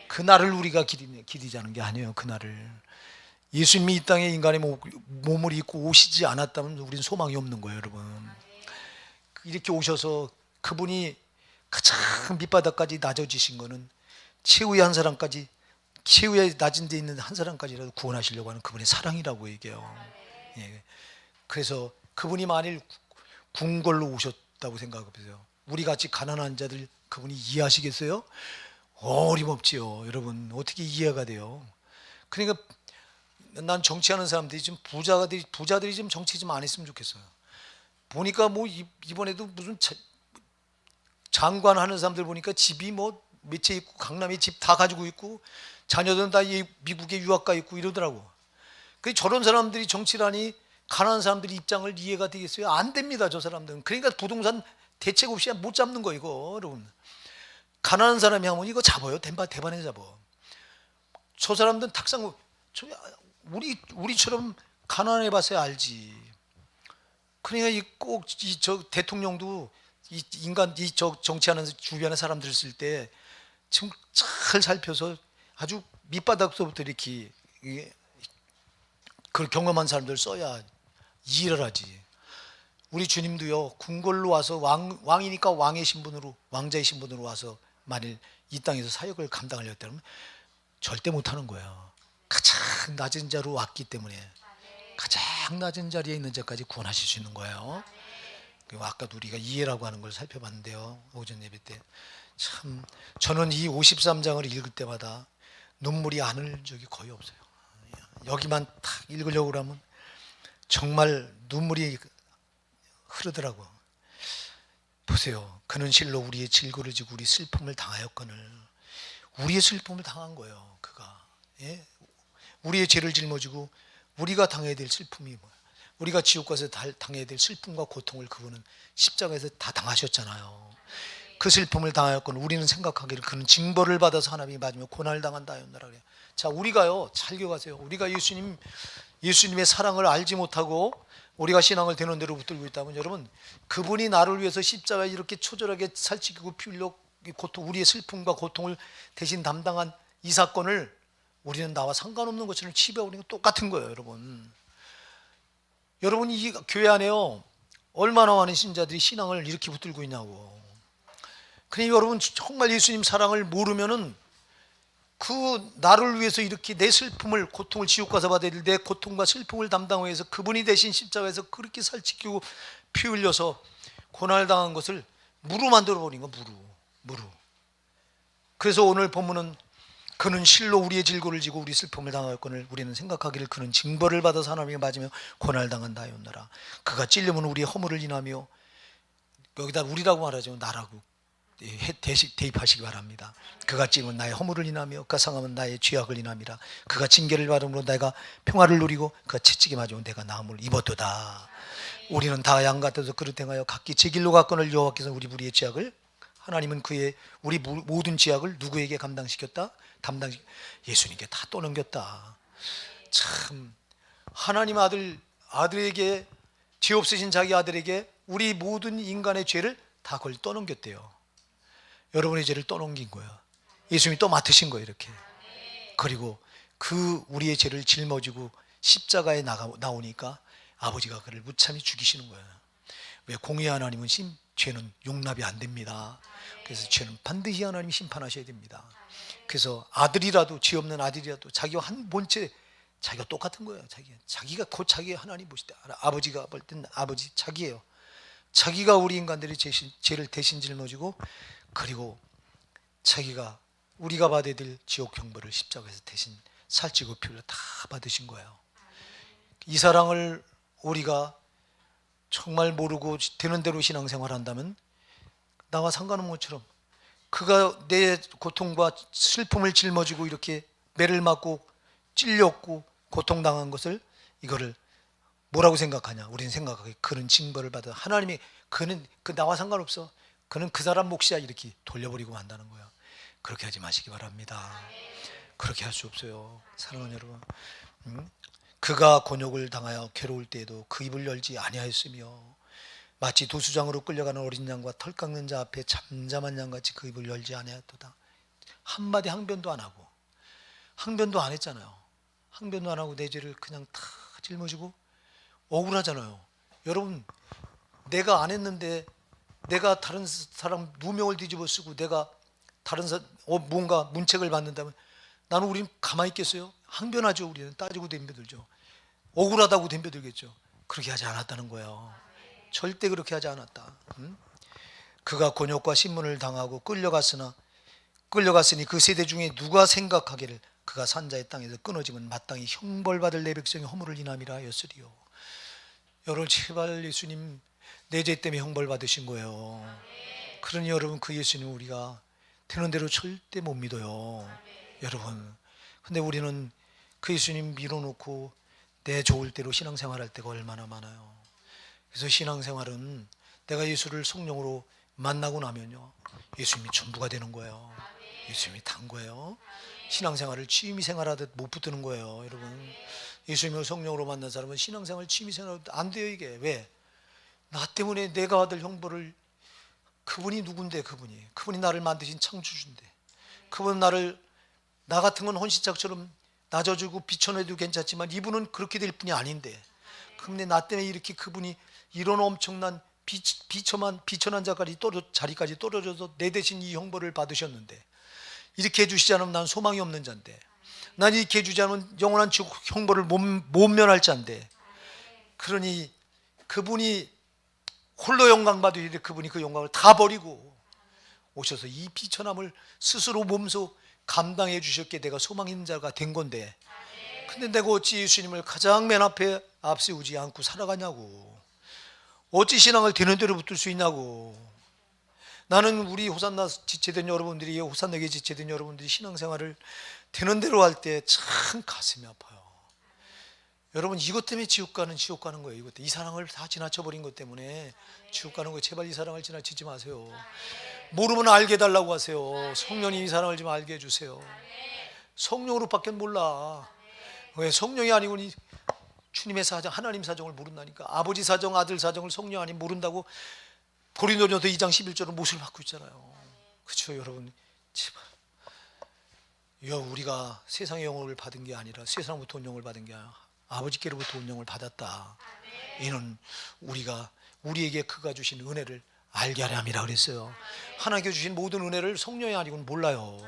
그 날을 우리가 기리자는 게 아니에요. 그 날을 예수님이 이 땅에 인간의 몸을 입고 오시지 않았다면 우리는 소망이 없는 거예요. 여러분, 이렇게 오셔서 그분이 가장 밑바닥까지 낮아지신 거는 최후의 한 사람까지, 최후의 낮은 데 있는 한 사람까지라도 구원하시려고 하는 그분의 사랑이라고 얘기해요. 예. 그래서 그분이 만일 궁궐로 오셨다고 생각해보세요. 우리 같이 가난한 자들 그분이 이해하시겠어요? 어림없지요. 여러분, 어떻게 이해가 돼요? 그러니까 난 정치하는 사람들이 좀 부자들이 좀 정치 좀 안 했으면 좋겠어요. 보니까 뭐 이번에도 무슨 장관 하는 사람들 보니까 집이 뭐 몇 채 있고 강남에 집 다 가지고 있고 자녀들은 다 미국에 유학 가 있고 이러더라고. 그 저런 사람들이 정치라니 가난한 사람들의 입장을 이해가 되겠어요? 안 됩니다. 저 사람들은. 그러니까 부동산 대책 없이 못 잡는 거 이거. 여러분, 가난한 사람이 하면 이거 잡아요. 대반에 잡아. 저 사람들은 탁상, 우리처럼 가난해 봤어야 알지. 그러니까 저 대통령도 정치하는 주변의 사람들 쓸 때 지금 잘 살펴서 아주 밑바닥서부터 이렇게 그걸 경험한 사람들 써야 이해를 하지. 우리 주님도요, 궁궐로 와서 왕이니까 왕자의 신분으로 와서 만일 이 땅에서 사역을 감당하려 했다면 절대 못하는 거예요. 가장 낮은 자로 왔기 때문에 가장 낮은 자리에 있는 자까지 구원하실 수 있는 거예요. 아까도 우리가 이해라고 하는 걸 살펴봤는데요, 오전 예배 때. 참 저는 이 53장을 읽을 때마다 눈물이 안 흘린 적이 거의 없어요. 여기만 딱 읽으려고 하면 정말 눈물이 흐르더라고. 보세요. 그는 실로 우리의 질고를 지고 우리 슬픔을 당하였거늘. 우리의 슬픔을 당한 거예요. 그가. 예? 우리의 죄를 짊어지고 우리가 당해야 될 슬픔이 뭐야? 우리가 지옥 가서 당해야 될 슬픔과 고통을 그분은 십자가에서 다 당하셨잖아요. 그 슬픔을 당하였거늘 우리는 생각하기를 그는 징벌을 받아서 하나님이 맞으며 고난을 당한다 하였노라 그래요. 자, 우리가요, 잘 기억하세요. 우리가 예수님의 사랑을 알지 못하고 우리가 신앙을 되는 대로 붙들고 있다면, 여러분, 그분이 나를 위해서 십자가에 이렇게 초절하게 살찌고 피 흘려 고통, 우리의 슬픔과 고통을 대신 담당한 이 사건을 우리는 나와 상관없는 것처럼 치부해버리는 건 똑같은 거예요, 여러분. 여러분, 이 교회 안에요, 얼마나 많은 신자들이 신앙을 이렇게 붙들고 있냐고. 그러니 여러분, 정말 예수님 사랑을 모르면은 그 나를 위해서 이렇게 내 슬픔을, 고통을 지옥 가서 받아야 될 내 고통과 슬픔을 담당하기 위해서 그분이 대신 십자가에서 그렇게 살찌키고 피 흘려서 고난당한 것을 무로 만들어 버린 거, 무로. 그래서 오늘 본문은 그는 실로 우리의 질고를 지고 우리 슬픔을 당하였거늘 우리는 생각하기를 그는 징벌을 받아서 하나님에게 맞으며 고난을 당한다였노라. 그가 찔림은 우리의 허물을 인하며, 여기다 우리라고 말하죠. 나라고 대입하시기 바랍니다. 그가 찔림은 나의 허물을 인하며 그가 상함은 나의 죄악을 인함이라. 그가 징계를 받음으로 내가 평화를 누리고 그가 채찍에 맞으면 내가 나음을 입었도다. 우리는 다 양 같아서 그릇 행하여 각기 제 길로 갔거늘 여호와께서 우리 무리의 죄악을, 하나님은 그의 우리 모든 죄악을 누구에게 감당시켰다? 예수님께 다 떠넘겼다. 참, 하나님 아들에게, 죄 없으신 자기 아들에게 우리 모든 인간의 죄를 다 그걸 떠넘겼대요. 여러분의 죄를 떠넘긴 거예요. 예수님이 또 맡으신 거예요, 이렇게. 그리고 그 우리의 죄를 짊어지고 십자가에 나오니까 아버지가 그를 무참히 죽이시는 거예요. 왜? 공의의 하나님은 죄는 용납이 안 됩니다. 그래서 죄는 반드시 하나님이 심판하셔야 됩니다. 그래서 아들이라도, 죄 없는 아들이라도 자기와 한 본체, 자기가 똑같은 거예요. 자기가 곧 자기의 하나님 보실 때, 아버지가 볼 땐 아버지 자기예요. 자기가 우리 인간들의 죄를 대신 짊어지고, 그리고 자기가 우리가 받아야 될 지옥 형벌을 십자가에서 대신 살찌고 피 흘려 다 받으신 거예요. 이 사랑을 우리가 정말 모르고 되는 대로 신앙생활 한다면 나와 상관없는 것처럼, 그가 내 고통과 슬픔을 짊어지고 이렇게 매를 맞고 찔렸고 고통당한 것을, 이거를 뭐라고 생각하냐? 우리는 생각하기, 그는 징벌을 받아, 하나님이, 그는 나와 상관없어, 그는 그 사람 몫이야, 이렇게 돌려버리고 만다는 거예요. 그렇게 하지 마시기 바랍니다. 그렇게 할 수 없어요, 사랑하는 여러분. 그가 곤욕을 당하여 괴로울 때에도 그 입을 열지 아니하였으며, 마치 도수장으로 끌려가는 어린 양과 털 깎는 자 앞에 잠잠한 양같이 그 입을 열지 아니하였도다. 한마디 항변도 안 하고, 항변도 안 했잖아요. 항변도 안 하고 내 죄를 그냥 다 짊어지고. 억울하잖아요. 여러분, 내가 안 했는데, 내가 다른 사람 누명을 뒤집어 쓰고 내가 다른 뭔가 문책을 받는다면 나는, 우린 가만히 있겠어요? 항변하죠. 우리는 따지고 덤벼들죠. 억울하다고 덤벼들겠죠. 그렇게 하지 않았다는 거예요. 절대 그렇게 하지 않았다. 그가 곤욕과 신문을 당하고 끌려갔으니 그 세대 중에 누가 생각하기를 그가 산자의 땅에서 끊어지면 마땅히 형벌받을 내 백성의 허물을 인함이라 하였으리요. 여러분, 제발 예수님 내 죄 때문에 형벌 받으신 거예요. 그러니 여러분, 그 예수님 우리가 되는 대로 절대 못 믿어요, 여러분. 근데 우리는 그 예수님 밀어놓고 내 좋을 대로 신앙생활 할 때가 얼마나 많아요. 그래서 신앙생활은 내가 예수를 성령으로 만나고 나면요, 예수님이 전부가 되는 거예요. 예수님이 단 거예요. 신앙생활을 취미생활하듯 못 붙드는 거예요, 여러분. 예수님을 성령으로 만난 사람은 신앙생활 취미생활 안 돼요. 이게 왜? 나 때문에 내가 받을 형벌을, 그분이 누군데, 그분이 나를 만드신 창조주인데, 그분은 나 같은 건 혼신짝처럼 낮아주고 비춰내도 괜찮지만 이분은 그렇게 될 분이 아닌데, 근데 나 때문에 이렇게 그분이 이런 엄청난 비천한 자리까지 떨어져서 내 대신 이 형벌을 받으셨는데, 이렇게 해주시지 않으면 난 소망이 없는 자인데, 난 이렇게 해주지 않으면 영원한 지옥 형벌을 못 면할 자인데, 그러니 그분이 홀로 영광 받으시되 그분이 그 영광을 다 버리고 오셔서 이 비천함을 스스로 몸소 감당해 주셨기에 내가 소망 있는 자가 된 건데, 근데 내가 어찌 예수님을 가장 맨 앞에 앞세우지 않고 살아가냐고. 어찌 신앙을 되는 대로 붙들 수 있냐고. 나는 우리 호산나 지체된 여러분들이, 호산나게 지체된 여러분들이 신앙생활을 되는 대로 할 때 참 가슴이 아파요. 여러분, 이것 때문에 지옥 가는 거예요. 이것 때문에. 이 사랑을 다 지나쳐버린 것 때문에 지옥 가는 거예요. 제발 이 사랑을 지나치지 마세요. 모르면 알게 해달라고 하세요. 성령이 이 사랑을 좀 알게 해주세요. 성령으로밖에 몰라. 왜? 성령이 아니고 주님의 사정, 하나님 사정을 모른다니까. 아버지 사정, 아들 사정을 성령 아니면 모른다고 고린도전서 2장 11절은 못을 받고 있잖아요. 그렇죠, 여러분. 제발. 우리가 세상의 영혼을 받은 게 아니라 세상부터 온 영혼을 받은 게 아니라 아버지께로부터 온 영혼을 받았다. 이는 우리가 우리에게 그가 주신 은혜를 알게 하려 함이라 그랬어요. 하나님께 주신 모든 은혜를 성령이 아니고는 몰라요.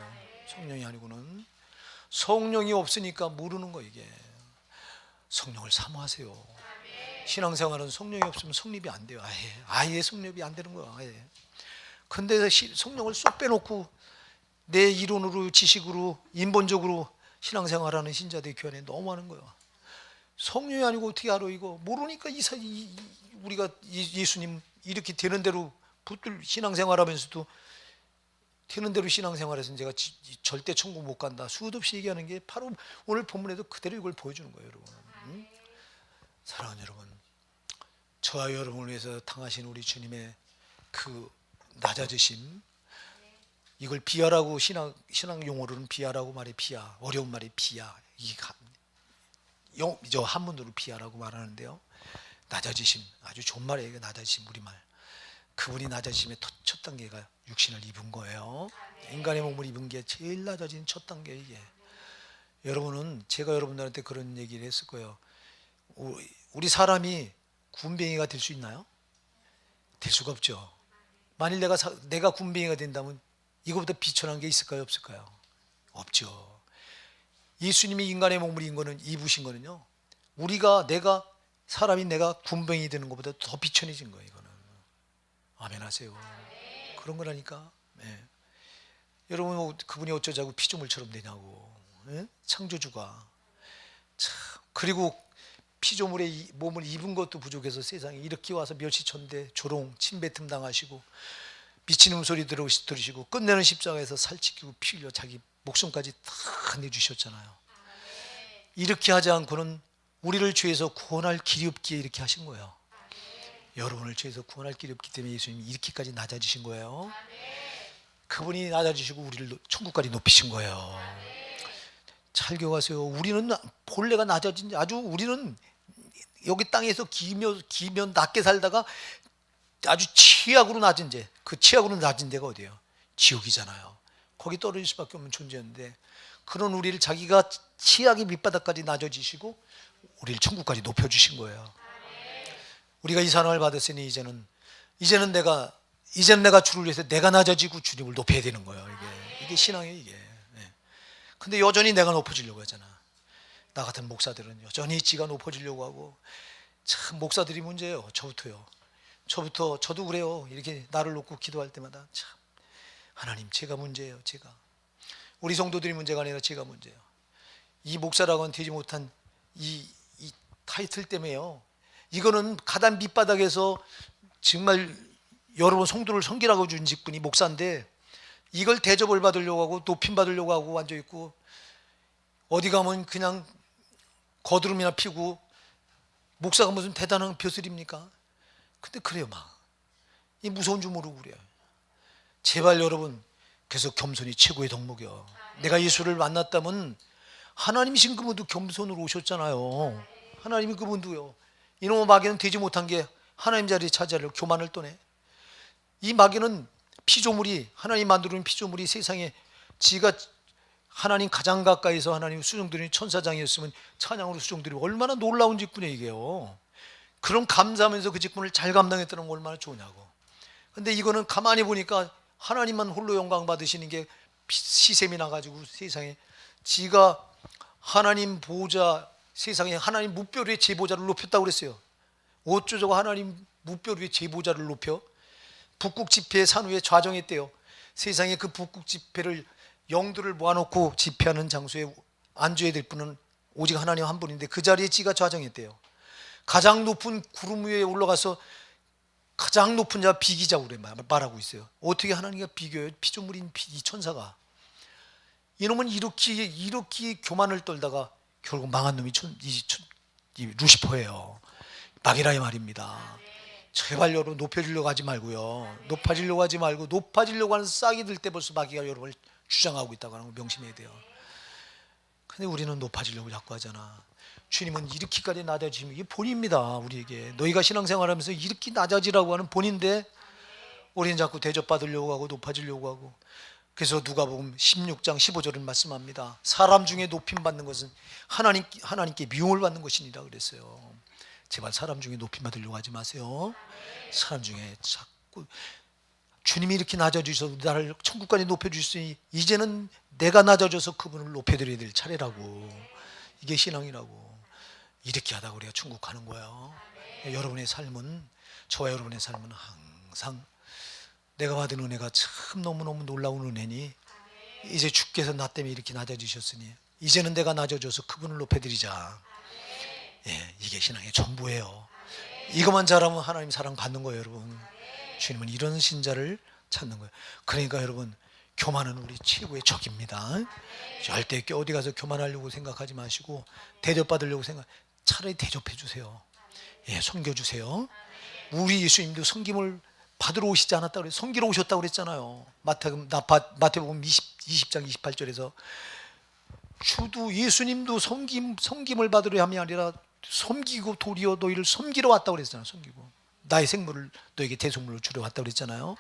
성령이 아니고는. 성령이 없으니까 모르는 거. 이게 성령을 사모하세요. 신앙생활은 성령이 없으면 성립이 안 돼요. 아예 성립이 안 되는 거야. 아예. 근데 성령을 쏙 빼놓고 내 이론으로, 지식으로, 인본적으로 신앙생활하는 신자들의 교환에 너무 하는 거야. 성령이 아니고 어떻게 알아? 이거 모르니까 우리가 예수님 이렇게 되는 대로 붙들 신앙생활하면서도 되는 대로 신앙생활해서 제가 절대 천국 못 간다 수도 없이 얘기하는 게 바로 오늘 본문에도 그대로 이걸 보여주는 거예요, 여러분. 응? 사랑하는 여러분, 저와 여러분을 위해서 당하신 우리 주님의 그 낮아지심, 이걸 비하라고 신앙 용어로는 비하라고 말해. 비하, 어려운 말이 비하. 저 한문으로 비하라고 말하는데요. 낮아지심, 아주 좋은 말이에요. 낮아지심, 우리말. 그분이 낮아지심의 첫 단계가 육신을 입은 거예요. 인간의 몸을 입은 게 제일 낮아진 첫 단계. 이게 여러분은, 제가 여러분들한테 그런 얘기를 했을 거예요. 우리 사람이 군뱅이가 될 수 있나요? 될 수가 없죠. 만일 내가 군뱅이가 된다면 이거보다 비천한 게 있을까요, 없을까요? 없죠. 예수님이 인간의 몸을 입으신 거는요, 사람인 내가 군뱅이 되는 것보다 더 비천해진 거예요. 이거는. 아멘 하세요. 그런 거라니까. 네. 여러분, 그분이 어쩌자고 피조물처럼 되냐고. 네? 창조주가. 참. 그리고 피조물의 몸을 입은 것도 부족해서 세상에 이렇게 와서 멸시천대, 조롱, 침뱉음 당하시고 미치는 소리 들으시고 끝내는 십자가에서 살찌키고 피 흘려 자기 목숨까지 다 내주셨잖아요. 이렇게 하지 않고는 우리를 죄에서 구원할 길이 없기에 이렇게 하신 거예요. 여러분을 죄에서 구원할 길이 없기 때문에 예수님이 이렇게까지 낮아지신 거예요. 그분이 낮아지시고 우리를 천국까지 높이신 거예요. 잘 기억하세요. 우리는 본래가 낮아진, 아주 우리는 여기 땅에서 기면 낮게 살다가 아주 치약으로 낮은 데, 그 치약으로 낮은 데가 어디예요? 지옥이잖아요. 거기 떨어질 수밖에 없는 존재였는데, 그런 우리를 자기가 치약의 밑바닥까지 낮아지시고 우리를 천국까지 높여주신 거예요. 우리가 이 사랑을 받았으니 이제는 내가 주를 위해서 내가 낮아지고 주님을 높여야 되는 거예요. 이게 신앙이에요, 이게. 근데 여전히 내가 높아지려고 하잖아. 나 같은 목사들은 여전히 지가 높아지려고 하고, 참 목사들이 문제예요. 저도 그래요. 이렇게 나를 놓고 기도할 때마다 참, 하나님, 제가 문제예요. 제가. 우리 성도들이 문제가 아니라 제가 문제예요. 이 목사라고는 되지 못한 이 타이틀 때문에요. 이거는 가단 밑바닥에서 정말 여러분 성도를 섬기라고 준 직분이 목사인데, 이걸 대접을 받으려고 하고 높임 받으려고 하고 앉아있고, 어디 가면 그냥 거드름이나 피고, 목사가 무슨 대단한 벼슬입니까? 근데 그래요. 이 무서운 줄 모르고 그래요. 제발 여러분, 그래서 겸손이 최고의 덕목이요. 내가 예수를 만났다면 하나님이신 그분도 겸손으로 오셨잖아요. 하나님이 그분도요. 이놈의 마귀는 되지 못한 게 하나님 자리에 차지하려 교만을 떠내. 이 마귀는 피조물이, 하나님 만들어낸 피조물이 세상에 지가 하나님 가장 가까이서 하나님 수종드리는 천사장이었으면 찬양으로 수종드리고, 얼마나 놀라운 직분이에요, 이게요. 그럼 감사하면서 그 직분을 잘 감당했다는 건 얼마나 좋으냐고. 근데 이거는 가만히 보니까 하나님만 홀로 영광 받으시는 게 시샘이 나가지고 세상에 지가 하나님 보좌, 세상에 하나님 무별 위에 제보자를 높였다고 그랬어요. 어쩌자고 하나님 무별 위에 제보자를 높여? 북극 집회 산후에 좌정했대요. 세상에 그 북극 집회를, 영들을 모아놓고 집회하는 장소에 앉아야 될 분은 오직 하나님 한 분인데 그 자리에 지가 좌정했대요. 가장 높은 구름 위에 올라가서 가장 높은 자 비기자고 그래 말하고 있어요. 어떻게 하나님과 비교해요? 피조물인 이 천사가. 이놈은 이렇게 교만을 떨다가 결국 망한 놈이 루시퍼예요. 마귀라 이 말입니다. 제발 여러분, 높여지려고 하지 말고요. 높아지려고 하지 말고, 높아지려고 하는 싹이 들 때 벌써 마귀가 여러분을 주장하고 있다고 하는 거 명심해야 돼요. 근데 우리는 높아지려고 자꾸 하잖아. 주님은 이렇게까지 낮아지면 이게 본입니다. 우리에게 너희가 신앙생활하면서 이렇게 낮아지라고 하는 본인데 우리는 자꾸 대접받으려고 하고 높아지려고 하고. 그래서 누가복음 16장 15절은 말씀합니다. 사람 중에 높임 받는 것은 하나님께 미움을 받는 것이니라 그랬어요. 제발 사람 중에 높임 받으려고 하지 마세요. 사람 중에 자꾸 주님이 이렇게 낮아주셔서 나를 천국까지 높여주셨으니 이제는 내가 낮아져서 그분을 높여드려야 될 차례라고. 이게 신앙이라고. 이렇게 하다가 우리가 천국 가는 거예요. 여러분의 삶은, 저와 여러분의 삶은 항상 내가 받은 은혜가 참 너무너무 놀라운 은혜니 이제 주께서 나 때문에 이렇게 낮아지셨으니 이제는 내가 낮아져서 그분을 높여드리자. 예, 이게 신앙의 전부예요. 이것만 잘하면 하나님 사랑 받는 거예요, 여러분. 주님은 이런 신자를 찾는 거예요. 그러니까 여러분, 교만은 우리 최고의 적입니다. 절대 어디 가서 교만하려고 생각하지 마시고 대접받으려고 차라리 대접해 주세요. 예, 섬겨 주세요. 우리 예수님도 섬김을 받으러 오시지 않았다고 그랬어요. 섬기러 오셨다고 그랬잖아요. 마태복음 20장 28절에서 주도 예수님도 섬김을 받으려 함이 아니라 섬기고 도리어 너희를 섬기러 왔다고 그랬잖아요. 섬기고 나의 생물을 너에게 대속물을 주려 왔다고 그랬잖아요.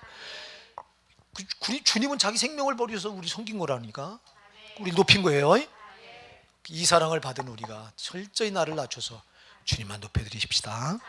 주님은 자기 생명을 버려서 우리 섬긴 거라니까. 우리 높인 거예요. 이 사랑을 받은 우리가 철저히 나를 낮춰서 주님만 높여드리십시다.